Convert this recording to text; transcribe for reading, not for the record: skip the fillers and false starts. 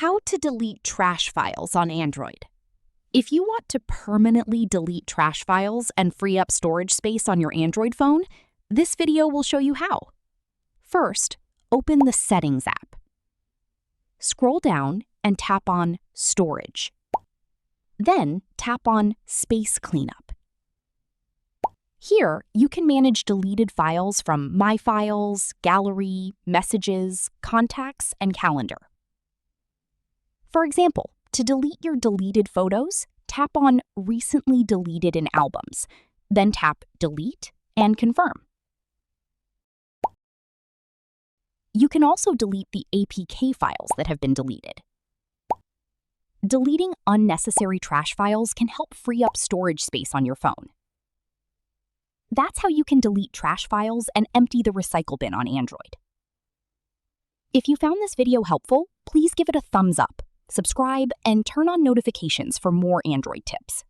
How to delete trash files on Android. If you want to permanently delete trash files and free up storage space on your Android phone, this video will show you how. First, open the Settings app. Scroll down and tap on Storage. Then tap on Space Cleanup. Here, you can manage deleted files from My Files, Gallery, Messages, Contacts, and Calendar. For example, to delete your deleted photos, tap on Recently Deleted in Albums, then tap Delete and Confirm. You can also delete the APK files that have been deleted. Deleting unnecessary trash files can help free up storage space on your phone. That's how you can delete trash files and empty the recycle bin on Android. If you found this video helpful, please give it a thumbs up, subscribe, and turn on notifications for more Android tips.